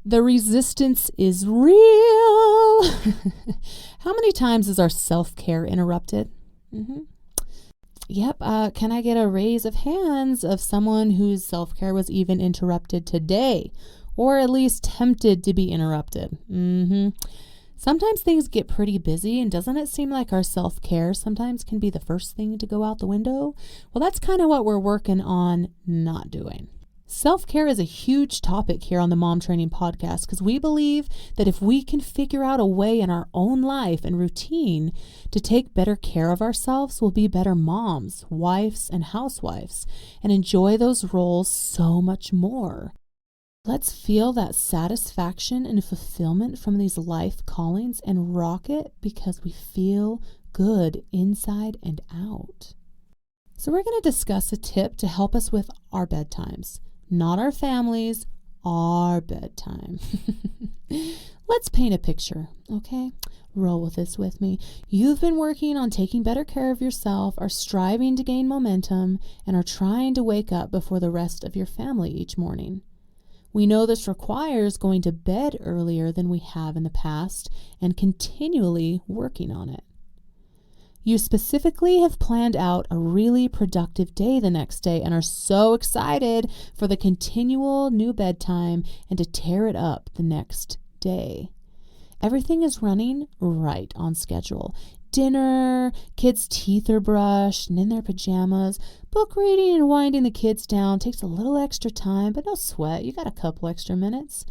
The resistance is real. How many times is our self-care interrupted? Yep. Can I get a raise of hands of someone whose self-care was even interrupted today, or at least tempted to be interrupted? Sometimes things get pretty busy, and doesn't it seem like our self-care sometimes can be the first thing to go out the window? Well, that's kind of what we're working on not doing. Self-care is a huge topic here on the Mom Training Podcast because we believe that if we can figure out a way in our own life and routine to take better care of ourselves, we'll be better moms, wives, and housewives and enjoy those roles so much more. Let's feel that satisfaction and fulfillment from these life callings and rock it because we feel good inside and out. So we're going to discuss a tip to help us with our bedtimes. Not our families, our bedtime. Let's paint a picture, okay? Roll with this with me. You've been working on taking better care of yourself, are striving to gain momentum, and are trying to wake up before the rest of your family each morning. We know this requires going to bed earlier than we have in the past and continually working on it. You specifically have planned out a really productive day the next day and are so excited for the continual new bedtime and to tear it up the next day. Everything is running right on schedule. Dinner, kids' teeth are brushed and in their pajamas. Book reading and winding the kids down takes a little extra time, but no sweat. You got a couple extra minutes.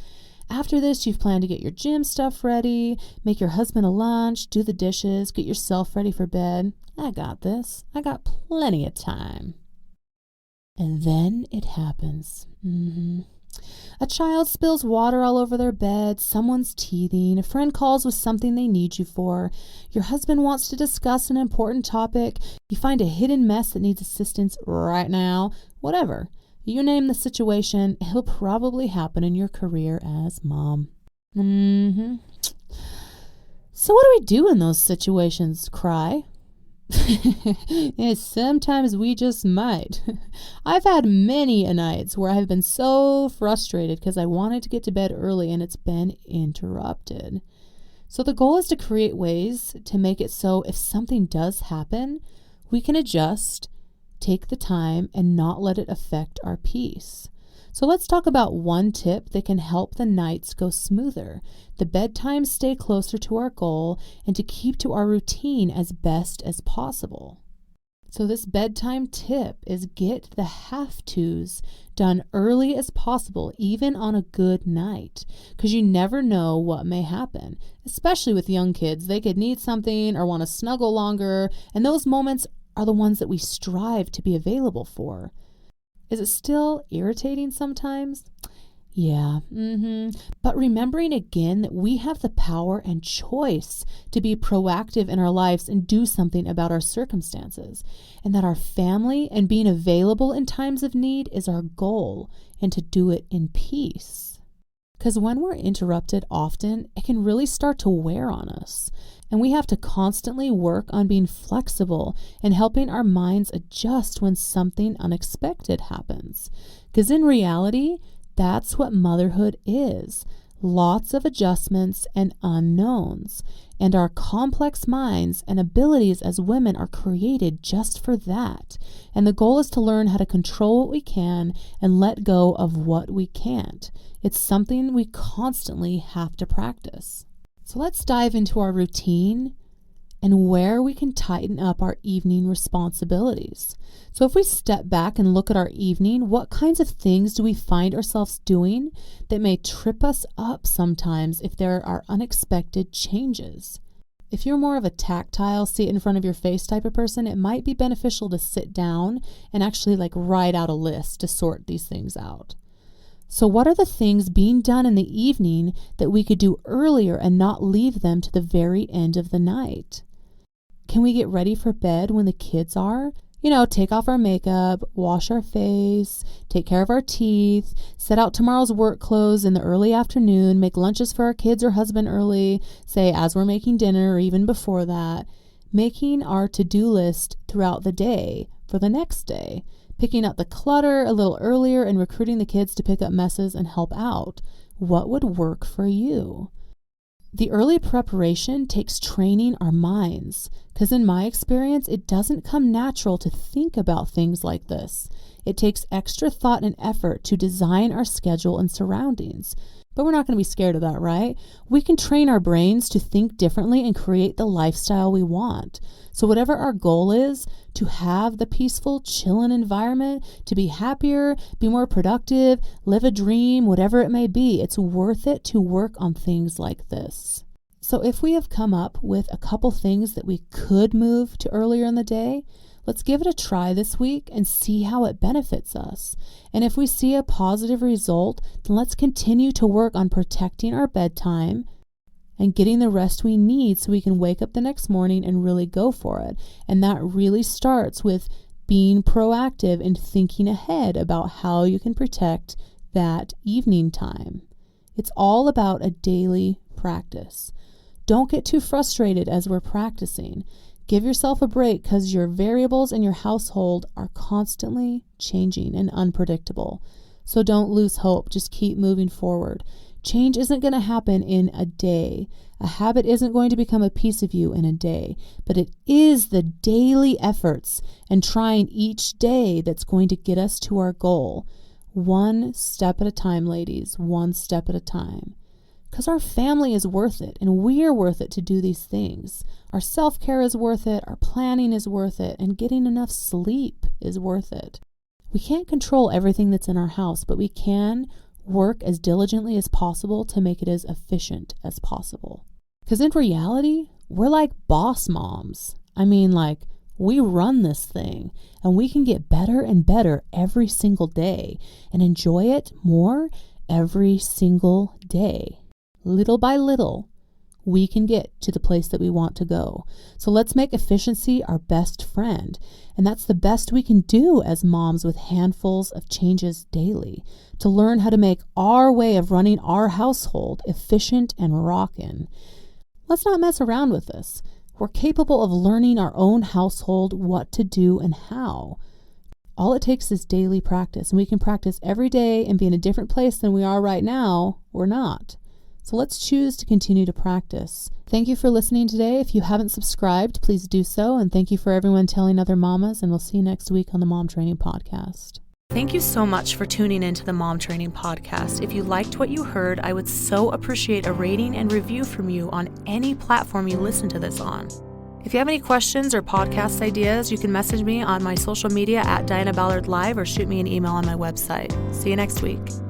After this, you've planned to get your gym stuff ready, make your husband a lunch, do the dishes, get yourself ready for bed. I got this. I got plenty of time. And then it happens. A child spills water all over their bed, someone's teething, a friend calls with something they need you for, your husband wants to discuss an important topic, you find a hidden mess that needs assistance right now, whatever. You name the situation, it'll probably happen in your career as mom. So what do we do in those situations? Cry? Yes, sometimes we just might. I've had many nights where I've been so frustrated because I wanted to get to bed early and it's been interrupted. So the goal is to create ways to make it so if something does happen, we can adjust, take the time, and not let it affect our peace. So let's talk about one tip that can help the nights go smoother, the bedtime stay closer to our goal, and to keep to our routine as best as possible. So this bedtime tip is get the have-tos done early as possible, even on a good night, because you never know what may happen, especially with young kids. They could need something or want to snuggle longer, and those moments are the ones that we strive to be available for. Is it still irritating sometimes? Yeah. But remembering again that we have the power and choice to be proactive in our lives and do something about our circumstances, and that our family and being available in times of need is our goal, and to do it in peace. Because when we're interrupted often, it can really start to wear on us. And we have to constantly work on being flexible and helping our minds adjust when something unexpected happens. Because in reality, that's what motherhood is. Lots of adjustments and unknowns. And our complex minds and abilities as women are created just for that. And the goal is to learn how to control what we can and let go of what we can't. It's something we constantly have to practice. So let's dive into our routine and where we can tighten up our evening responsibilities. So if we step back and look at our evening, what kinds of things do we find ourselves doing that may trip us up sometimes if there are unexpected changes? If you're more of a tactile, see it in front of your face type of person, it might be beneficial to sit down and actually write out a list to sort these things out. So what are the things being done in the evening that we could do earlier and not leave them to the very end of the night? Can we get ready for bed when the kids are? Take off our makeup, wash our face, take care of our teeth, set out tomorrow's work clothes in the early afternoon, make lunches for our kids or husband early, say as we're making dinner or even before that, making our to-do list throughout the day for the next day. Picking up the clutter a little earlier and recruiting the kids to pick up messes and help out. what would work for you. The early preparation takes training our minds, because in my experience, it doesn't come natural to think about things like this. It takes extra thought and effort to design our schedule and surroundings. But we're not going to be scared of that, right? We can train our brains to think differently and create the lifestyle we want. So whatever our goal is, to have the peaceful, chilling environment, to be happier, be more productive, live a dream, whatever it may be, it's worth it to work on things like this. So if we have come up with a couple things that we could move to earlier in the day, let's give it a try this week and see how it benefits us. And if we see a positive result, then let's continue to work on protecting our bedtime and getting the rest we need so we can wake up the next morning and really go for it. And that really starts with being proactive and thinking ahead about how you can protect that evening time. It's all about a daily practice. Don't get too frustrated as we're practicing. Give yourself a break, because your variables in your household are constantly changing and unpredictable. So don't lose hope. Just keep moving forward. Change isn't going to happen in a day. A habit isn't going to become a piece of you in a day, but it is the daily efforts and trying each day that's going to get us to our goal. One step at a time, ladies, one step at a time. Because our family is worth it, and we are worth it to do these things. Our self-care is worth it, our planning is worth it, and getting enough sleep is worth it. We can't control everything that's in our house, but we can work as diligently as possible to make it as efficient as possible. Because in reality, we're like boss moms. We run this thing, and we can get better and better every single day and enjoy it more every single day. Little by little, we can get to the place that we want to go. So let's make efficiency our best friend. And that's the best we can do as moms with handfuls of changes daily, to learn how to make our way of running our household efficient and rockin'. Let's not mess around with this. We're capable of learning our own household, what to do and how. All it takes is daily practice, and we can practice every day and be in a different place than we are right now. We're not. So let's choose to continue to practice. Thank you for listening today. If you haven't subscribed, please do so. And thank you for everyone telling other mamas. And we'll see you next week on the Mom Training Podcast. Thank you so much for tuning into the Mom Training Podcast. If you liked what you heard, I would so appreciate a rating and review from you on any platform you listen to this on. If you have any questions or podcast ideas, you can message me on my social media at Diana Ballard Live or shoot me an email on my website. See you next week.